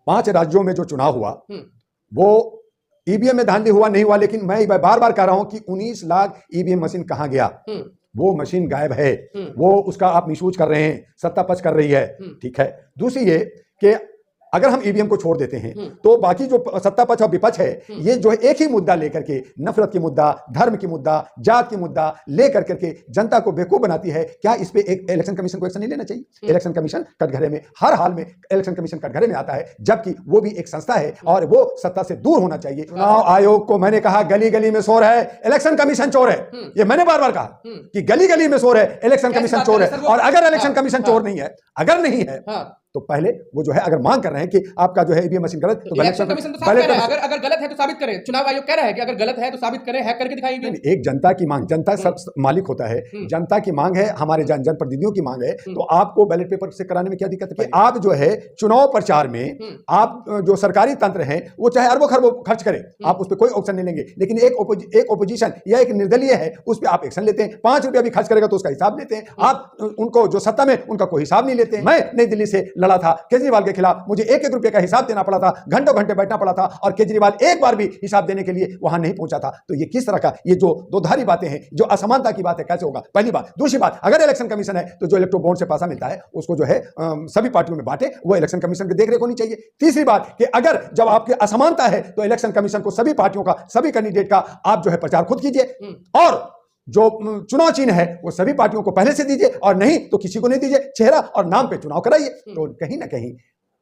5 राज्यों में जो चुनाव हुआ वो ईवीएम में धांधली हुआ नहीं हुआ, लेकिन मैं बार बार कह रहा हूं कि 19 लाख ईवीएम मशीन कहां गया? वो मशीन गायब है, वो उसका आप मिसयूज कर रहे हैं, सत्ता पक्ष कर रही है। ठीक है। दूसरी ये कि अगर हम ईवीएम को छोड़ देते हैं तो बाकी जो सत्ता पक्ष और विपक्ष है ये जो है एक ही मुद्दा लेकर के, नफरत की मुद्दा, धर्म की मुद्दा, जात की मुद्दा लेकर करके जनता को बेवकूफ बनाती है। क्या इस पे एक इलेक्शन कमीशन को एक्शन नहीं लेना चाहिए? इलेक्शन कमीशन कटघरे में, हर हाल में इलेक्शन कमीशन कटघरे में आता है, जबकि वो भी एक संस्था है और वो सत्ता से दूर होना चाहिए। चुनाव आयोग को मैंने कहा गली गली में शोर है, इलेक्शन कमीशन चोर है। ये मैंने बार बार कहा कि गली गली में शोर है, इलेक्शन कमीशन चोर है। और अगर इलेक्शन कमीशन चोर नहीं है, अगर नहीं है तो पहले वो जो है अगर मांग कर रहे हैं कि आपका जो है ईवीएम मशीन गलत, तो इलेक्शन कमीशन तो साबित करे, अगर गलत है तो साबित करे। चुनाव आयोग कह रहा है कि अगर गलत है तो साबित करें, हैक करके दिखाएंगे। एक जनता की मांग, जनता सब मालिक होता है, जनता की मांग है, हमारे जनप्रतिनिधियों की मांग है, तो आपको बैलेट पेपर से कराने में क्या दिक्कत है? आप जो है चुनाव प्रचार में आप जो सरकारी तंत्र है वो चाहे अरबों खरबों खर्च करें, आप उस पर कोई ऑप्शन नहीं लेंगे, लेकिन एक ओपोजिशन या एक निर्दलीय है उस पर आप एक्शन लेते हैं। 5 रुपया भी खर्च करेगा तो उसका हिसाब लेते हैं। आप उनको जो सत्ता में उनका कोई हिसाब नहीं लेते हैं। मैं नई दिल्ली से लड़ा था केजरीवाल के खिलाफ, मुझे 1-1 रुपए का हिसाब देना पड़ा था, घंटों घंटे बैठना पड़ा था, और केजरीवाल एक बार भी हिसाब देने के लिए वहां नहीं पहुंचा था। तो ये किस तरह का, ये जो दोधारी बातें हैं, जो असमानता की बात है, कैसे होगा? पहली बात। दूसरी बात, अगर इलेक्शन कमीशन है तो जो इलेक्ट्रो बॉन्ड से पैसा मिलता है उसको जो है सभी पार्टियों में बांटे, वो इलेक्शन कमीशन की देखरेख होनी चाहिए। तीसरी बात कि अगर जब आपकी असमानता है तो इलेक्शन कमीशन को सभी पार्टियों का, सभी कैंडिडेट का आप जो है प्रचार खुद कीजिए, और जो चुनाव चिन्ह है वो सभी पार्टियों को पहले से दीजिए, और नहीं तो किसी को नहीं दीजिए, चेहरा और नाम पे चुनाव कराइए। तो कहीं ना कहीं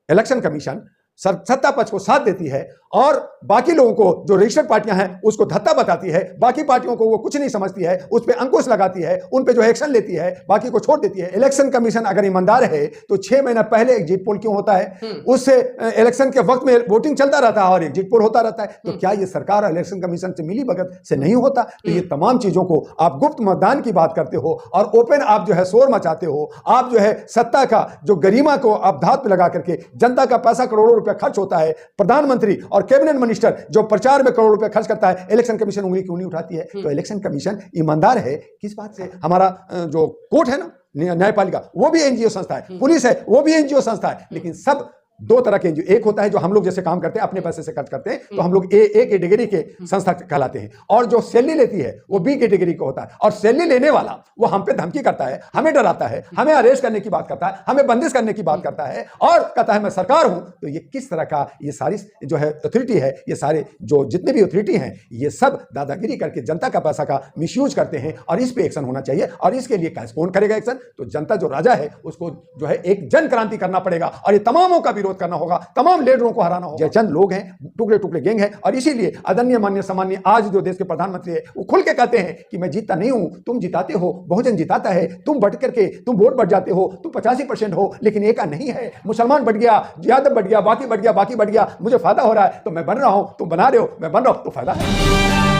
इलेक्शन कमीशन सत्ता पक्ष को साथ देती है और बाकी लोगों को, जो रजिस्टर्ड पार्टियां हैं, उसको धत्ता बताती है। बाकी पार्टियों को वो कुछ नहीं समझती है, उस पर अंकुश लगाती है, उन पे जो एक्शन लेती है, बाकी को छोड़ देती है। इलेक्शन कमीशन अगर ईमानदार है तो 6 महीना पहले एग्जिट पोल क्यों होता है? उससे इलेक्शन के वक्त में वोटिंग चलता रहता है और एग्जिट पोल होता रहता है। तो क्या ये सरकार इलेक्शन कमीशन से मिली भगत से नहीं होता? तो ये तमाम चीजों को आप गुप्त मतदान की बात करते हो और ओपन आप जो है शोर मचाते हो। आप जो है सत्ता का जो गरिमा को आप धात पे लगा करके, जनता का पैसा करोड़ों रुपया खर्च होता है, प्रधानमंत्री और कैबिनेट मिनिस्टर जो प्रचार में करोड़ रुपए खर्च करता है, इलेक्शन कमीशन उंगली क्यों नहीं उठाती है? तो इलेक्शन कमीशन ईमानदार है किस बात से? हमारा जो कोर्ट है ना, न्यायपालिका, वो भी एनजीओ संस्था है, पुलिस है वो भी एनजीओ संस्था है, लेकिन सब 2 तरह के एनजीओ। एक होता है जो हम लोग जैसे काम करते हैं, अपने पैसे से खर्च करते हैं, तो हम लोग ए कैटेगरी के संस्था कहलाते हैं, और जो सैलरी लेती है वो बी कैटेगरी का होता है। और सैलरी लेने वाला वो हम पे धमकी करता है, हमें डराता है, हमें अरेस्ट करने की बात करता है, हमें बंदिश करने की बात करता है, और कहता है मैं सरकार हूं। तो ये किस तरह का, ये सारी जो है अथॉरिटी है, ये सारे जो जितने भी अथॉरिटी हैं, ये सब दादागिरी करके जनता का पैसा का मिसयूज करते हैं, और इस पे एक्शन होना चाहिए। और इसके लिए कौन करेगा एक्शन? तो जनता जो राजा है उसको जो है एक जन क्रांति करना पड़ेगा, और ये तमामों का विरोध करना होगा, तमाम लीडरों को हराना होगा। चंद लोग हैं, टुकड़े टुकड़े गैंग है, और इसीलिए आदरणीय माननीय सम्माननीय आज जो देश के प्रधानमंत्री है वो खुल के कहते हैं कि मैं जीतता नहीं हूं, तुम जिताते हो, बहुजन जिताता है, तुम बढ़ करके तुम वोट बढ़ जाते हो, तुम 85% हो, लेकिन एक का नहीं है। मुसलमान बढ़ गया, यादव बढ़ गया, बाकी बढ़ गया, बाकी बढ़ गया, मुझे फायदा हो रहा है तो मैं बन रहा हूं, तुम बना रहे हो, मैं बन रहा हूं तो फायदा है।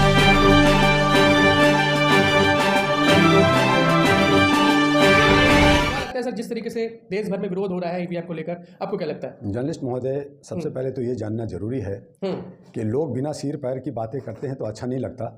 सर, जिस तरीके से देश भर में विरोध हो रहा है ईवीएम को लेकर, आपको क्या लगता है? जर्नलिस्ट महोदय, सबसे पहले तो ये जानना जरूरी है कि लोग बिना सिर पैर की बातें करते हैं तो अच्छा नहीं लगता,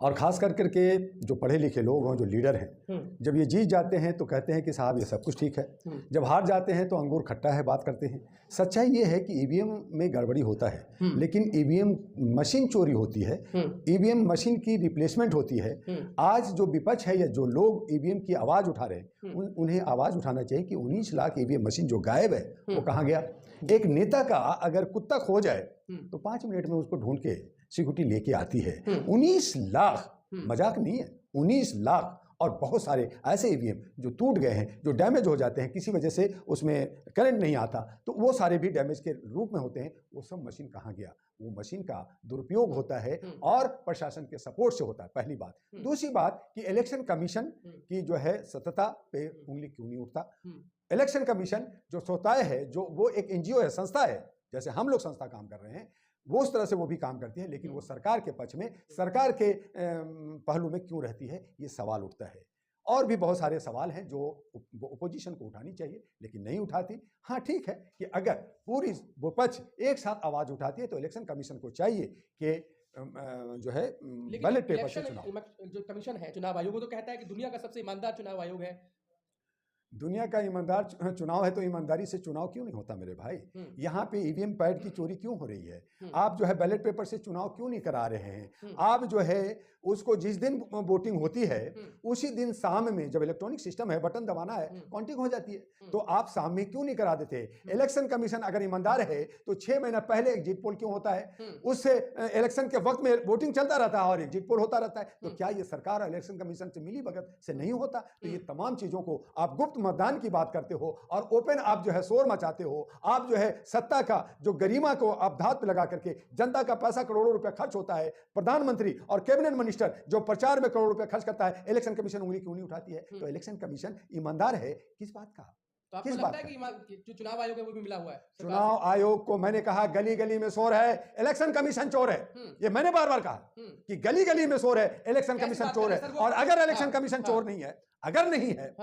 और खास कर करके जो पढ़े लिखे लोग हों, जो लीडर हैं, जब ये जीत जाते हैं तो कहते हैं कि साहब ये सब कुछ ठीक है, जब हार जाते हैं तो अंगूर खट्टा है बात करते हैं। सच्चाई ये है कि ईवीएम में गड़बड़ी होता है, लेकिन ईवीएम मशीन चोरी होती है, ईवीएम मशीन की रिप्लेसमेंट होती है। आज जो विपक्ष है या जो लोग ईवीएम की आवाज़ उठा रहे हैं, उन्हें आवाज़ उठाना चाहिए कि 19 लाख ईवीएम मशीन जो गायब है वो कहाँ गया? एक नेता का अगर कुत्ता खो जाए तो 5 मिनट में उसको ढूंढ के सिक्योरिटी लेके आती है। 19 लाख मजाक नहीं है, 19 लाख, और बहुत सारे ऐसे ईवीएम जो टूट गए हैं, जो डैमेज हो जाते हैं, किसी वजह से उसमें करंट नहीं आता, तो वो सारे भी डैमेज के रूप में होते हैं। वो सब मशीन कहाँ गया? वो मशीन का दुरुपयोग होता है और प्रशासन के सपोर्ट से होता है, पहली बात। दूसरी बात कि इलेक्शन कमीशन की जो है सतता पे उंगली क्यों नहीं उठता? इलेक्शन कमीशन जो सोताए है, जो वो एक एनजीओ है, संस्था है, जैसे हम लोग संस्था काम कर रहे हैं, वो उस तरह से वो भी काम करती है, लेकिन वो सरकार के पक्ष में, सरकार के पहलू में क्यों रहती है? ये सवाल उठता है। और भी बहुत सारे सवाल हैं जो ओपोजिशन को उठानी चाहिए, लेकिन नहीं उठाती। हाँ, ठीक है कि अगर पूरी विपक्ष एक साथ आवाज उठाती है तो इलेक्शन कमीशन को चाहिए कि जो है बैलेट पेपर से चुनाव, जो कमीशन है, चुनाव आयोग, वो तो कहता है कि दुनिया का सबसे ईमानदार चुनाव आयोग है। दुनिया का ईमानदार चुनाव है तो ईमानदारी से चुनाव क्यों नहीं होता मेरे भाई? यहाँ पे ईवीएम पैड की चोरी क्यों हो रही है? आप जो है बैलेट पेपर से चुनाव क्यों नहीं करा रहे हैं? आप जो है उसको जिस दिन वोटिंग होती है उसी दिन शाम में, जब इलेक्ट्रॉनिक सिस्टम है, बटन दबाना है, काउंटिंग हो जाती है। तो आप शाम में क्यों नहीं करा देते? इलेक्शन कमीशन अगर ईमानदार है तो 6 महीना पहले एग्जिट पोल क्यों होता है? उससे इलेक्शन के वक्त में वोटिंग चलता रहता है और एग्जिट पोल होता रहता है। तो क्या ये सरकार इलेक्शन कमीशन से मिली भगत से नहीं होता? तो ये तमाम चीजों को आप गुप्त मतदान की बात करते हो और ओपन आप जो है शोर मचाते हो। आप जो है सत्ता का जो गरिमा को आप धात पे लगा करके, जनता का पैसा करोड़ों रुपया खर्च होता है, प्रधानमंत्री और कैबिनेट मिनिस्टर जो प्रचार में करोड़ रुपया खर्च करता है, इलेक्शन कमीशन उंगली क्यों नहीं उठाती है? तो इलेक्शन कमीशन ईमानदार है किस बात का? तो आपको लगता है कि जो चुनाव आयोग है वो भी मिला हुआ है? चुनाव आयोग को मैंने कहा गली गली में शोर है, इलेक्शन कमीशन चोर है। ये मैंने बार बार कहा कि गली गली में शोर है, इलेक्शन कमीशन चोर है। और अगर इलेक्शन कमीशन चोर नहीं है, अगर नहीं है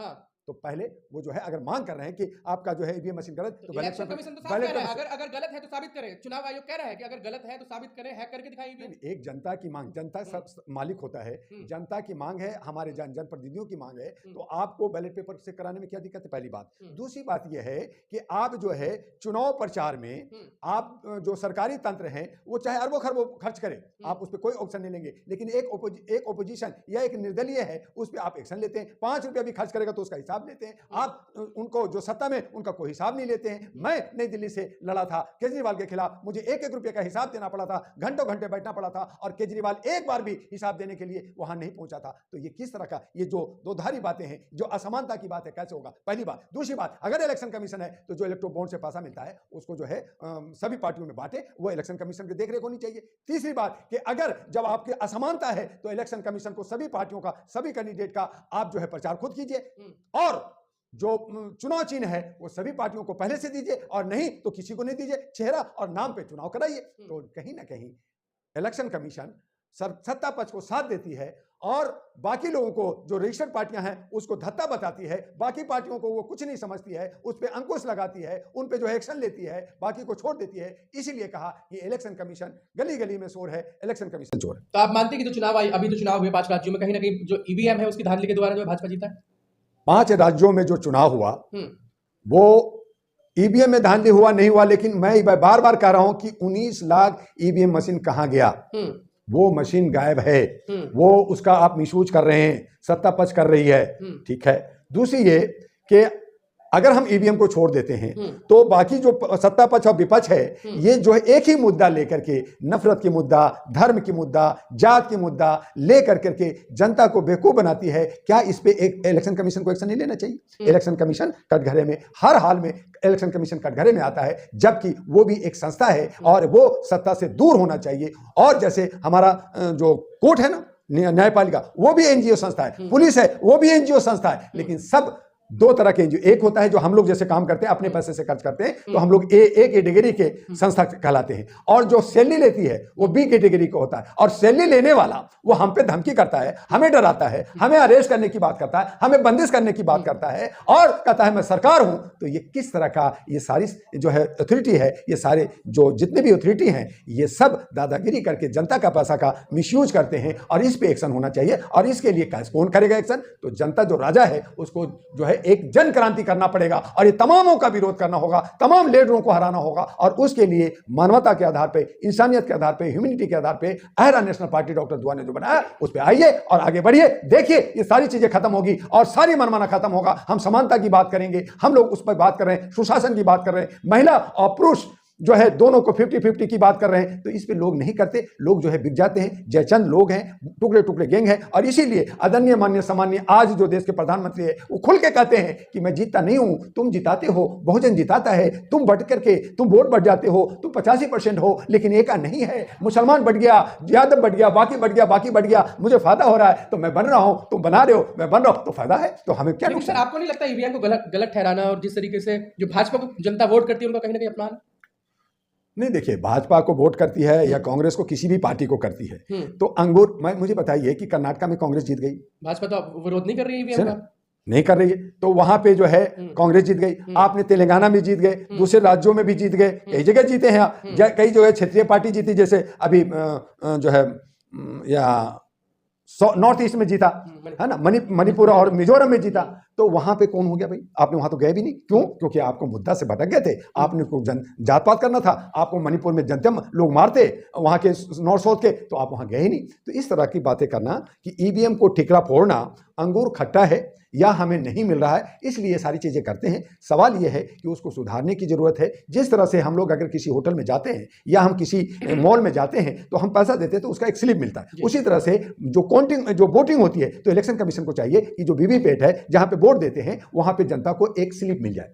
तो पहले वो जो है अगर मांग कर रहे हैं कि आपका जो है ईवीएम मशीन गलत, तो इलेक्शन कमीशन तो साफ कह रहा है अगर गलत है तो साबित करें। चुनाव आयोग कह रहा है कि अगर गलत है तो साबित करें, हैक करके दिखाएं ईवीएम। एक जनता की मांग, जनता सब मालिक होता है, जनता की मांग है, हमारे जनप्रतिनिधियों की मांग है, तो आपको बैलेट पेपर से कराने में क्या दिक्कत है? पहली बात। दूसरी बात यह है कि आप जो है चुनाव प्रचार में आप जो सरकारी तंत्र हैं वो चाहे अरबों खरबों खर्च करें, आप उस पर कोई ऑप्शन नहीं लेंगे, लेकिन एक ओपोजिशन या एक निर्दलीय है उस पर आप एक्शन लेते हैं। 5 रुपया भी खर्च करेगा तो उसका हिसाब लेते हैं। आप उनको जो सत्ता में उनका कोई हिसाब नहीं लेते हैं। मैं नई दिल्ली से लड़ा था केजरीवाल के खिलाफ, मुझे 1-1 रुपए का हिसाब देना पड़ा था, घंटों घंटे बैठना पड़ा था और केजरीवाल एक बार भी हिसाब देने के लिए वहां नहीं पहुंचा था। तो ये किस तरह का, ये जो दोधारी बातें हैं, जो असमानता की बात है, कैसे होगा? पहली बात। दूसरी बात, अगर इलेक्शन कमीशन है तो जो इलेक्ट्रो बॉन्ड से पैसा मिलता है उसको जो है सभी पार्टियों में बांटे, वो इलेक्शन कमीशन की देखरेख होनी चाहिए। तीसरी बात कि अगर जब आपकी असमानता है तो इलेक्शन कमीशन को सभी पार्टियों का, सभी कैंडिडेट का आप जो है प्रचार खुद कीजिए और जो चुनाव चिन्ह है वो सभी पार्टियों को पहले से दीजिए और नहीं तो किसी को नहीं दीजिए, चेहरा और नाम पे चुनाव कराइए। तो कहीं ना कहीं इलेक्शन कमीशन सत्ता पक्ष को साथ देती है और बाकी लोगों को, जो रजिस्टर्ड पार्टियां हैं, उसको धत्ता बताती है। बाकी पार्टियों को वो कुछ नहीं समझती है, उस पर अंकुश लगाती है, उन पे जो है एक्शन लेती है, बाकी को छोड़ देती है। इसीलिए कहा कि इलेक्शन कमीशन गली गली में शोर है, इलेक्शन कमीशन चोर है। तो आप मानते हैं कि जो चुनाव अभी जो चुनाव हुए 5 राज्यों में, कहीं ना कहीं जो ईवीएम है उसकी धांधली के द्वारा जो भाजपा जीता है? 5 राज्यों में जो चुनाव हुआ वो ईवीएम में धांधली हुआ नहीं हुआ, लेकिन मैं बार बार कह रहा हूं कि 19 लाख ईवीएम मशीन कहां गया? वो मशीन गायब है, वो उसका आप मिसयूज कर रहे हैं, सत्ता पक्ष कर रही है। ठीक है। दूसरी ये कि अगर हम ईवीएम को छोड़ देते हैं तो बाकी जो सत्ता पक्ष और विपक्ष है ये जो है एक ही मुद्दा लेकर के, नफरत की मुद्दा, धर्म की मुद्दा, जात की मुद्दा लेकर करके जनता को बेवकूफ बनाती है। क्या इस पे एक इलेक्शन कमीशन को एक्शन नहीं लेना चाहिए? इलेक्शन कमीशन कटघरे में, हर हाल में इलेक्शन कमीशन कटघरे में आता है, जबकि वो भी एक संस्था है और वो सत्ता से दूर होना चाहिए। और जैसे हमारा जो कोर्ट है ना, न्यायपालिका, वो भी एनजीओ संस्था है, पुलिस है वो भी एनजीओ संस्था है, लेकिन सब 2 तरह के एनजीओ। एक होता है जो हम लोग जैसे काम करते हैं, अपने पैसे से खर्च करते हैं, तो हम लोग ए कैटेगरी के संस्था कहलाते हैं, और जो सैलरी लेती है वो बी कैटेगरी का होता है। और सैलरी लेने वाला वो हम पे धमकी करता है, हमें डराता है, हमें अरेस्ट करने की बात करता है, हमें बंदिश करने की बात करता है और कहता है मैं सरकार हूं। तो ये किस तरह का, ये सारी जो है अथॉरिटी है, ये सारे जो जितने भी अथॉरिटी हैं, ये सब दादागिरी करके जनता का पैसा का मिसयूज करते हैं और इस पे एक्शन होना चाहिए। और इसके लिए कौन करेगा एक्शन? तो जनता जो राजा है उसको जो है एक जन क्रांति करना पड़ेगा और ये तमामों का विरोध करना होगा, तमाम लीडरों को हराना होगा। और उसके लिए मानवता के आधार पे, इंसानियत के आधार पे, ह्यूमैनिटी के आधार पे अहरा नेशनल पार्टी डॉक्टर दुआ ने जो बनाया उस पे आइए और आगे बढ़िए। देखिए ये सारी चीजें खत्म होगी और सारी मनमाना खत्म होगा। हम समानता की बात करेंगे, हम लोग उस पर बात कर रहे हैं, सुशासन की बात कर रहे हैं, महिला और पुरुष जो है दोनों को 50-50 की बात कर रहे हैं। तो इस पे लोग नहीं करते, लोग जो है बिक जाते हैं। जयचंद लोग हैं, टुकड़े टुकड़े गैंग हैं। और इसीलिए आदरणीय माननीय सम्माननीय आज जो देश के प्रधानमंत्री है वो खुल के कहते हैं कि मैं जीतता नहीं हूं, तुम जिताते हो, बहुजन जिताता है, तुम बढ़ करके तुम वोट बढ़ जाते हो, तुम 85% हो, लेकिन एक नहीं है। मुसलमान बढ़ गया, यादव बढ़ गया, बाकी बढ़ गया, बाकी बढ़ गया, मुझे फायदा हो रहा है तो मैं बन रहा हूं, तुम बना रहे हो, मैं बन रहा हूं, तो फायदा है। तो हमें क्या नुकसान? आपको नहीं लगता ईवीएम को गलत ठहराना और जिस तरीके से जो भाजपा को जनता वोट करती है उनका कहीं ना कहीं अपमान? नहीं, देखिए, भाजपा को वोट करती है या कांग्रेस को, किसी भी पार्टी को करती है, तो अंगूर मुझे बताइए कि कर्नाटक में कांग्रेस जीत गई, भाजपा तो विरोध नहीं कर रही है, नहीं कर रही है, तो वहां पे जो है कांग्रेस जीत गई। आपने तेलंगाना में जीत गए, दूसरे राज्यों में भी जीत गए, कई जगह जीते हैं आप। कई जो है क्षेत्रीय पार्टी जीती, जैसे अभी जो है या नॉर्थ ईस्ट में जीता है ना, मणिपुर और मिजोरम में जीता। तो वहां पे कौन हो गया भाई? आपने वहां तो गए भी नहीं। क्यों? क्योंकि आपको मुद्दा से भटक गए थे। आपने को जात पात करना था, आपको मणिपुर में जनतम लोग मारते वहां के नॉर्थ साउथ के, तो आप वहां गए ही नहीं। तो इस तरह की बातें करना कि ईवीएम को ठिकरा फोड़ना, अंगूर खट्टा है या हमें नहीं मिल रहा है इसलिए ये सारी चीजें करते हैं। सवाल ये है कि उसको सुधारने की जरूरत है। जिस तरह से हम लोग अगर किसी होटल में जाते हैं या हम किसी मॉल में जाते हैं तो हम पैसा देते हैं तो उसका एक स्लिप मिलता है। उसी तरह से जो वोटिंग होती है तो इलेक्शन कमीशन को चाहिए कि जो वीवीपैट है जहां पे वोट देते हैं वहां पे जनता को एक स्लिप मिल जाए,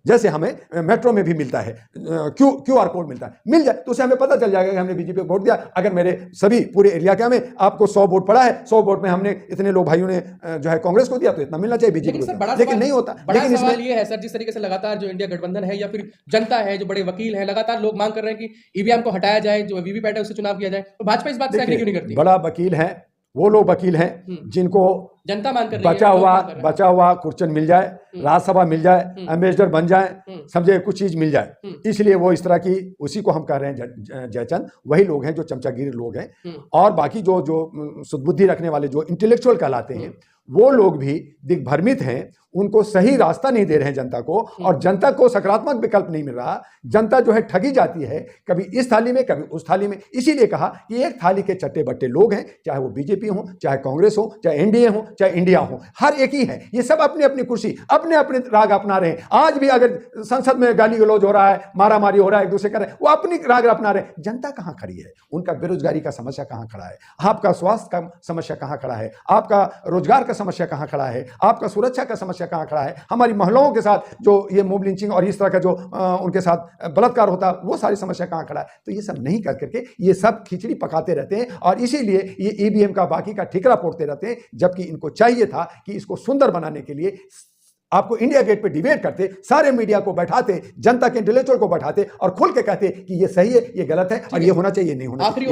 जैसे हमें मेट्रो में भी मिलता है, क्यूआर कोड मिलता है, मिल जाए तो उससे हमें पता चल जाएगा कि हमने बीजेपी को वोट दिया। अगर मेरे सभी पूरे एरिया के में आपको 100 वोट पड़ा है, 100 वोट में हमने इतने लोग भाइयों ने जो है कांग्रेस को दिया तो इतना मिलना चाहिए बीजेपी को, लेकिन नहीं होता। लेकिन सवाल ये है सर, जिस तरीके से लगातार जो इंडिया गठबंधन है या फिर जनता है, जो बड़े वकील है, लगातार लोग मांग कर रहे हैं कि ईवीएम को हटाया जाए, जो वीवीपैट है उससे चुनाव किया जाए, तो भाजपा इस बात से एग्री क्यों नहीं करती? बड़ा वकील है वो लोग वकील हैं जिनको जनता मांग कर रही है, बचा हुआ कुर्चन मिल जाए, राज्यसभा मिल जाए, एम्बेसडर बन जाए, समझे कुछ चीज मिल जाए, इसलिए वो इस तरह की, उसी को हम कह रहे हैं जयचंद, वही लोग हैं जो चमचागिरी लोग हैं। और बाकी जो सुदबुद्धि रखने वाले जो इंटेलेक्चुअल कहलाते हैं वो लोग भी दिग्भ्रमित हैं, उनको सही रास्ता नहीं दे रहे हैं जनता को, और जनता को सकारात्मक विकल्प नहीं मिल रहा। जनता जो है ठगी जाती है, कभी इस थाली में कभी उस थाली में। इसीलिए कहा कि एक थाली के चट्टे बट्टे लोग हैं, चाहे वो बीजेपी हो, चाहे कांग्रेस हो, चाहे एनडीए हो, चाहे इंडिया हो, हर एक ही है। ये सब अपनी अपनी कुर्सी, अपने अपने राग अपना रहे हैं। आज भी अगर संसद में गाली गलौज हो रहा है, मारामारी हो रहा है, एक दूसरे कर रहे हैं, वो अपनी राग अपना रहे हैं। जनता कहाँ खड़ी है? उनका बेरोजगारी का समस्या कहाँ खड़ा है? आपका स्वास्थ्य का समस्या कहाँ खड़ा है? आपका रोजगार का समस्या कहाँ खड़ा है? आपका सुरक्षा का समस्या कहाँ खड़ा है? हमारी महिलाओं के साथ जो ये मोब लिंचिंग और इस तरह का जो उनके साथ बलात्कार होता है, वो सारी समस्या कहाँ खड़ा है? तो ये सब नहीं कर करके ये सब खिचड़ी पकाते रहते हैं, और इसीलिए ये ईवीएम का बाकी का ठिकरा फोड़ते रहते हैं। जबकि इनको चाहिए था कि इसको सुंदर बनाने के लिए आपको इंडिया गेट पे डिबेट करते, सारे मीडिया को बैठाते, जनता के इंटेलेक्चुअल को बैठाते और खुल के कहते कि ये सही है, ये गलत है, और ये होना चाहिए, नहीं होना चाहिए।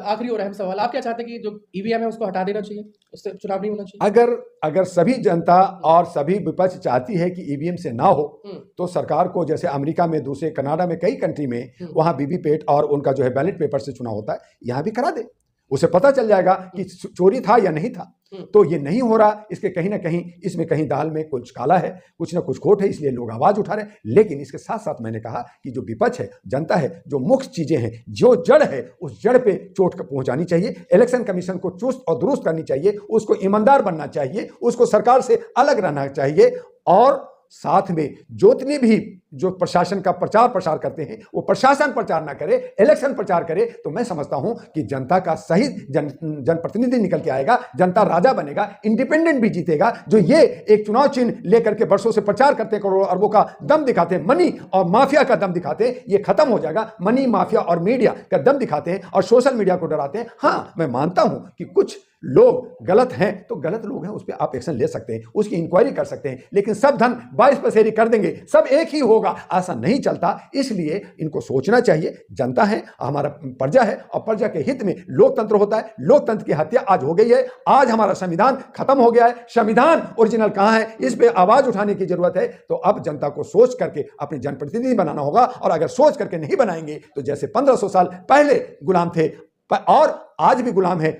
आखिरी और अहम सवाल, आप क्या चाहते हैं कि जो ईवीएम है उसको हटा देना चाहिए, उससे चुनाव नहीं होना चाहिए? अगर सभी जनता और सभी विपक्ष चाहती है कि ईवीएम से ना हो, तो सरकार को, जैसे अमेरिका में, दूसरे कनाडा में, कई कंट्री में वहां वीवीपैट और उनका जो है बैलेट पेपर से चुनाव होता है, यहां भी करा दे। उसे पता चल जाएगा कि चोरी था या नहीं था। तो ये नहीं हो रहा, इसके कहीं ना कहीं, इसमें कहीं दाल में कुछ काला है, कुछ ना कुछ खोट है, इसलिए लोग आवाज उठा रहे हैं। लेकिन इसके साथ साथ मैंने कहा कि जो विपक्ष है, जनता है, जो मुख्य चीजें हैं, जो जड़ है, उस जड़ पे चोट पहुंचानी चाहिए। इलेक्शन कमीशन को चुस्त और दुरुस्त करनी चाहिए, उसको ईमानदार बनना चाहिए, उसको सरकार से अलग रहना चाहिए, और साथ में जितने भी जो प्रशासन का प्रचार प्रसार करते हैं वो प्रशासन प्रचार ना करे, इलेक्शन प्रचार करे। तो मैं समझता हूं कि जनता का सही जनप्रतिनिधि निकल के आएगा, जनता राजा बनेगा, इंडिपेंडेंट भी जीतेगा। जो ये एक चुनाव चिन्ह लेकर के वर्षों से प्रचार करते, करोड़ों अरबों का दम दिखाते, मनी और माफिया का दम दिखाते, ये खत्म हो जाएगा। मनी माफिया और मीडिया का दम दिखाते हैं और सोशल मीडिया को डराते हैं। हाँ, मैं मानता हूं कि कुछ लोग गलत हैं, तो गलत लोग हैं, उस पर आप एक्शन ले सकते हैं, उसकी इंक्वायरी कर सकते हैं, लेकिन सब धन 22 पसेरी कर देंगे, सब एक ही होगा, ऐसा नहीं चलता। इसलिए इनको सोचना चाहिए। जनता है, हमारा प्रजा है, और प्रजा के हित में लोकतंत्र होता है। लोकतंत्र की हत्या आज हो गई है, आज हमारा संविधान खत्म हो गया है। संविधान ओरिजिनल कहां है, इस पे आवाज उठाने की जरूरत है। तो अब जनता को सोच करके अपने जनप्रतिनिधि बनाना होगा, और अगर सोच करके नहीं बनाएंगे तो जैसे 1500 साल पहले गुलाम थे और आज भी गुलाम है,